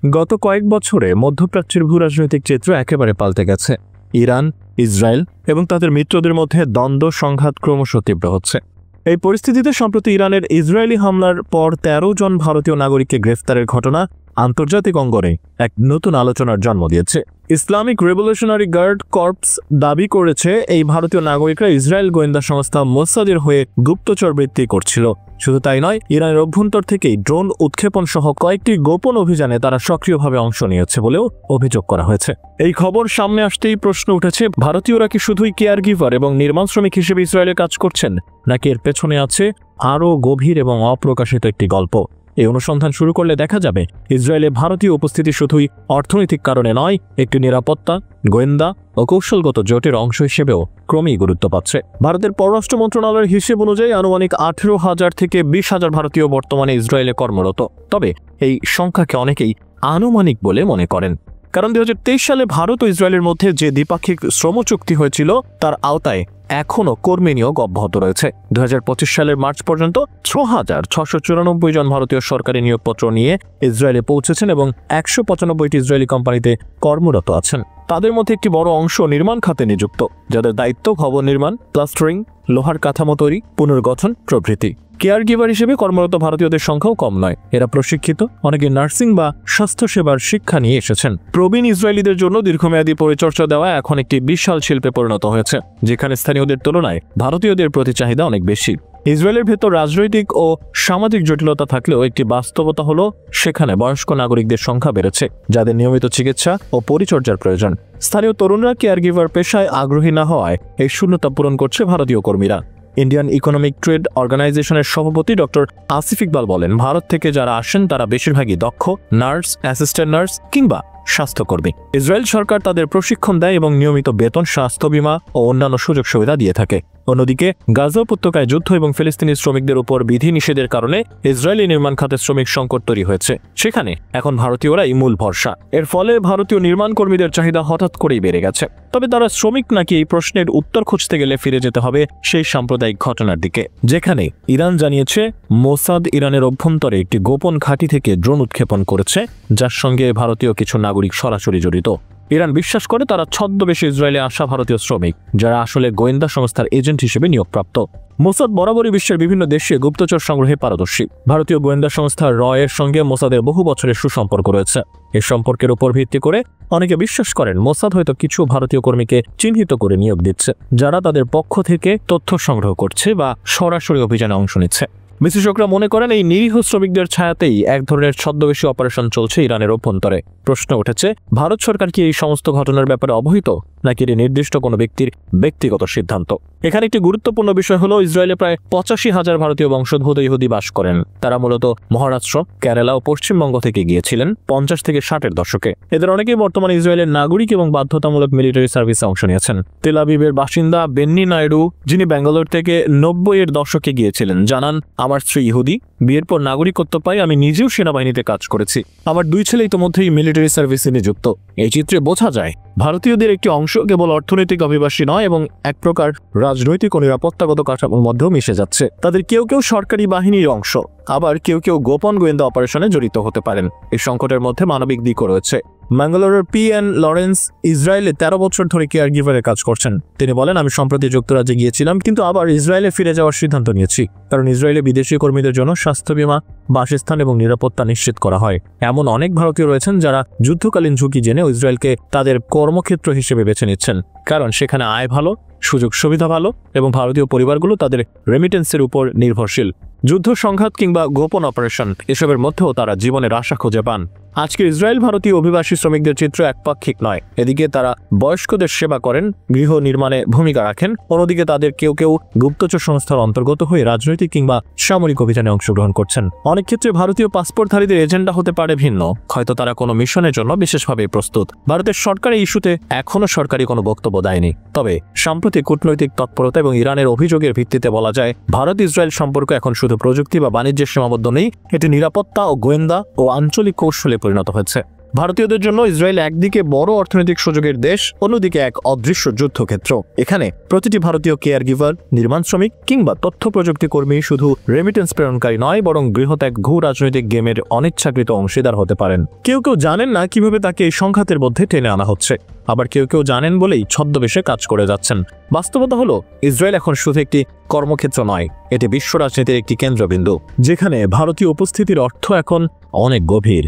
গত কয়েক বছরে মধ্যপ্রাচ্যের ভূরাজনৈতিক চিত্র একেবারে পাল্টে গেছে। ইরান, ইসরায়েল এবং তাদের মিত্রদের মধ্যে দ্বন্দ্ব সংঘাত ক্রমশ তীব্র হচ্ছে। এই পরিস্থিতিতে সম্প্রতি ইরানের ইসরায়েলি হামলার পর ১৩ জন ভারতীয় নাগরিককে গ্রেফতারের ঘটনা আন্তর্জাতিক অঙ্গনে এক নতুন আলোচনার জন্ম দিয়েছে। ইসলামিক রেভলিউশনারি গার্ড কর্পস দাবি করেছে এই ভারতীয় নাগরিকরা ইসরায়েল গোয়েন্দা সংস্থা মোসাদের হয়ে গুপ্তচর বৃত্তি করছিল। শুধু তাই নয়, ইরানের অভ্যন্তর থেকেই ড্রোন উৎক্ষেপণ সহ কয়েকটি গোপন অভিযানে তারা সক্রিয়ভাবে অংশ নিয়েছে বলেও অভিযোগ করা হয়েছে। এই খবর সামনে আসতেই প্রশ্ন উঠেছে, ভারতীয়রা কি শুধুই কেয়ার গিভার এবং নির্মাণ শ্রমিক হিসেবে ইসরায়েলে কাজ করছেন, নাকি এর পেছনে আছে আরও গভীর এবং অপ্রকাশিত একটি গল্প? এই অনুসন্ধান শুরু করলে দেখা যাবে ইসরায়েলে ভারতীয় উপস্থিতি শুধুই অর্থনৈতিক কারণে নয়, একটি নিরাপত্তা, গোয়েন্দা ও কৌশলগত জোটের অংশ হিসেবেও ক্রমেই গুরুত্ব পাচ্ছে। ভারতের পররাষ্ট্র মন্ত্রণালয়ের হিসেব অনুযায়ী আনুমানিক ১৮,০০০ থেকে ২০,০০০ ভারতীয় বর্তমানে ইসরায়েলে কর্মরত। তবে এই সংখ্যাকে অনেকেই আনুমানিক বলে মনে করেন, কারণ ২০২৩ সালে ভারত ও ইসরায়েলের মধ্যে যে দ্বিপাক্ষিক শ্রম চুক্তি হয়েছিল তার আওতায় এখনও কর্মী নিয়োগ অব্যাহত রয়েছে। ২০২৫ সালের মার্চ পর্যন্ত ৬,৬৯৪ জন ভারতীয় সরকারি নিয়োগপত্র নিয়ে ইসরায়েলে পৌঁছেছেন এবং ১৯৫টি ইসরায়েলি কোম্পানিতে কর্মরত আছেন। তাদের মধ্যে একটি বড় অংশ নির্মাণ খাতে নিযুক্ত, যাদের দায়িত্ব ভবন নির্মাণ, প্লাস্টারিং, লোহার কাঠামো তৈরি, পুনর্গঠন প্রভৃতি। কেয়ার গিভার হিসেবে কর্মরত ভারতীয়দের সংখ্যাও কম নয়। এরা প্রশিক্ষিত, অনেকে নার্সিং বা স্বাস্থ্যসেবার শিক্ষা নিয়ে এসেছেন। প্রবীণ ইসরায়েলিদের জন্য দীর্ঘমেয়াদী পরিচর্যা দেওয়া এখন একটি বিশাল শিল্পে পরিণত হয়েছে, যেখানে স্থানীয়দের তুলনায় ভারতীয়দের প্রতি চাহিদা অনেক বেশি। ইসরায়েলের ভেতর রাজনৈতিক ও সামাজিক জটিলতা থাকলেও একটি বাস্তবতা হলো সেখানে বয়স্ক নাগরিকদের সংখ্যা বেড়েছে, যাদের নিয়মিত চিকিৎসা ও পরিচর্যার প্রয়োজন। স্থানীয় তরুণরা কেয়ার গিভার পেশায় আগ্রহী না হওয়ায় এই শূন্যতা পূরণ করছে ভারতীয় কর্মীরা। ইন্ডিয়ান ইকোনমিক ট্রেড অর্গানাইজেশনের সভাপতি ডক্টর আসিফ ইকবাল বলেন, ভারত থেকে যারা আসেন তারা বেশিরভাগই দক্ষ নার্স, অ্যাসিস্ট্যান্ট নার্স কিংবা স্বাস্থ্যকর্মী। ইসরায়েল সরকার তাদের প্রশিক্ষণ দেয় এবং নিয়মিত বেতন, স্বাস্থ্য বীমা ও অন্যান্য সুযোগ সুবিধা দিয়ে থাকে। অন্যদিকে গাজা উপত্যকায় যুদ্ধ এবং ফিলিস্তিনি শ্রমিকদের উপর বিধিনিষেধের কারণে ইসরায়েলি নির্মাণ খাতে শ্রমিক সংকট তৈরি হয়েছে। সেখানে এখন ভারতীয়রাই মূল ভরসা। এর ফলে ভারতীয় নির্মাণ কর্মীদের চাহিদা হঠাৎ করেই বেড়ে গেছে। তবে তারা শ্রমিক নাকি, এই প্রশ্নের উত্তর খুঁজতে গেলে ফিরে যেতে হবে সেই সাম্প্রদায়িক ঘটনার দিকে, যেখানে ইরান জানিয়েছে মোসাদ ইরানের অভ্যন্তরে একটি গোপন ঘাঁটি থেকে ড্রোন উৎক্ষেপণ করেছে, যার সঙ্গে ভারতীয় কিছু নাগরিক সরাসরি জড়িত। ইরান বিশ্বাস করে তারা ছদ্মবেশে ইসরায়েলে আসা ভারতীয় শ্রমিক, যারা আসলে গোয়েন্দা সংস্থার এজেন্ট হিসেবে নিয়োগপ্রাপ্ত। মোসাদ বরাবরই বিশ্বের বিভিন্ন দেশে গুপ্তচর সংগ্রহে পারদর্শী। ভারতীয় গোয়েন্দা সংস্থা রয়ের সঙ্গে মোসাদের বহু বছরের সুসম্পর্ক রয়েছে। এই সম্পর্কের উপর ভিত্তি করে অনেকে বিশ্বাস করেন মোসাদ হয়তো কিছু ভারতীয় কর্মীকে চিহ্নিত করে নিয়োগ দিচ্ছে, যারা তাদের পক্ষ থেকে তথ্য সংগ্রহ করছে বা সরাসরি অভিযানে অংশ নিচ্ছে। বিশেষজ্ঞরা মনে করেন এই নিরীহ শ্রমিকদের ছায়াতেই এক ধরনের ছদ্মবেশী অপারেশন চলছে ইরানের অভ্যন্তরে। প্রশ্ন উঠেছে, ভারত সরকার কি এই সমস্ত ঘটনার ব্যাপারে অবহিত, নাকি এটি নির্দিষ্ট কোনো ব্যক্তির ব্যক্তিগত সিদ্ধান্ত? এখানে একটি গুরুত্বপূর্ণ বিষয় হলো, ইসরায়েলে প্রায় ৮৫,০০০ ভারতীয় বংশোদ্ভূত ইহুদি বাস করেন। তারা মূলত মহারাষ্ট্র, কেরালা ও পশ্চিমবঙ্গ থেকে গিয়েছিলেন ৫০ থেকে ৬০-এর দশকে। এদের অনেকেই বর্তমানে ইসরায়েলের নাগরিক এবং বাধ্যতামূলক মিলিটারি সার্ভিসে অংশ নিয়েছেন। তেল আবিবের বাসিন্দা বেন্নি নাইডু, যিনি ব্যাঙ্গালোর থেকে ৯০-এর দশকে গিয়েছিলেন, জানান, আমার স্ত্রী ইহুদি, বিয়ের পর নাগরিকত্ব পাই, আমি নিজেও সেনাবাহিনীতে কাজ করেছি, আমার ২ ছেলে ইতোমধ্যেই মিলিটারি সার্ভিসে নিযুক্ত। এই চিত্রে বোঝা যায় ভারতীয়দের একটি অংশ কেবল অর্থনৈতিক অভিবাসী নয় এবং এক প্রকার রাজনৈতিক ও নিরাপত্তাগত কাঠামোর মধ্যেও মিশে যাচ্ছে। তাদের কেউ কেউ সরকারি বাহিনীর অংশ, আবার কেউ কেউ গোপন গোয়েন্দা অপারেশনে জড়িত হতে পারেন। এই সংকটের মধ্যে মানবিক দিকও রয়েছে। ম্যাঙ্গালোরের PN লরেন্স ইসরায়েলে ১৩ বছর ধরে কেয়ার গিভারের কাজ করছেন। তিনি বলেন, আমি সম্প্রতি যুক্তরাজ্যে গিয়েছিলাম, কিন্তু আবার ইসরায়েলে ফিরে যাওয়ার সিদ্ধান্ত নিয়েছি, কারণ ইসরায়েলে বিদেশি কর্মীদের জন্য স্বাস্থ্য বীমা, বাসস্থান এবং নিরাপত্তা নিশ্চিত করা হয়। এমন অনেক ভারতীয় রয়েছেন যারা যুদ্ধকালীন ঝুঁকি জেনেও ইসরায়েলকে তাদের কর্মক্ষেত্র হিসেবে বেছে নিচ্ছেন, কারণ সেখানে আয় ভালো, সুযোগ সুবিধা ভালো এবং ভারতীয় পরিবারগুলো তাদের রেমিটেন্সের উপর নির্ভরশীল। যুদ্ধ, সংঘাত কিংবা গোপন অপারেশন, এসবের মধ্যেও তারা জীবনের আশা খুঁজে পান। আজকে ইসরায়েল ভারতীয় অভিবাসী শ্রমিকদের চিত্র একপাক্ষিক নয়। এদিকে তারা বয়স্কদের সেবা করেন, গৃহ নির্মাণে ভূমিকা রাখেন, অন্যদিকে তাদের কেউ কেউ গুপ্তচর সংস্থার অন্তর্গত হয়ে রাজনৈতিক কিংবা সামরিক অভিযানে অংশগ্রহণ করছেন। অনেক ক্ষেত্রে ভারতীয় পাসপোর্টধারীদের এজেন্ডা হতে পারে ভিন্ন, হয়তো তারা কোনো মিশনের জন্য বিশেষভাবে প্রস্তুত। ভারতের সরকার এই ইস্যুতে এখনও সরকারি কোনো বক্তব্য দেয়নি। তবে সাম্প্রতিক কূটনৈতিক তৎপরতা এবং ইরানের অভিযোগের ভিত্তিতে বলা যায়, ভারত ইসরায়েল সম্পর্ক এখন শুধু প্রযুক্তি বা বাণিজ্যের সীমাবদ্ধ নেই, এটি নিরাপত্তা ও গোয়েন্দা ও আঞ্চলিক কৌশলে পরিণত হয়েছে। ভারতীয়দের জন্য ইসরায়েল একদিকে বড় অর্থনৈতিক সুযোগের দেশ, অন্যদিকে এক অদৃশ্য যুদ্ধক্ষেত্র। এখানে প্রতিটি ভারতীয় কেয়ার গিভার, নির্মাণ শ্রমিক কিংবা তথ্য প্রযুক্তি কর্মী শুধু রেমিটেন্স প্রেরণকারী নয়, বরং বৃহৎ এক ভূ রাজনৈতিক গেমের অনিচ্ছাকৃত অংশীদার হতে পারেন। কেউ কেউ জানেন না কিভাবে তাকে এই সংঘাতের মধ্যে টেনে আনা হচ্ছে, আবার কেউ কেউ জানেন বলেই ছদ্মবেশে কাজ করে যাচ্ছেন। বাস্তবতা হলো, ইসরায়েল এখন শুধু একটি কর্মক্ষেত্র নয়, এটি বিশ্ব রাজনীতির একটি কেন্দ্রবিন্দু, যেখানে ভারতীয় উপস্থিতির অর্থ এখন অনেক গভীর।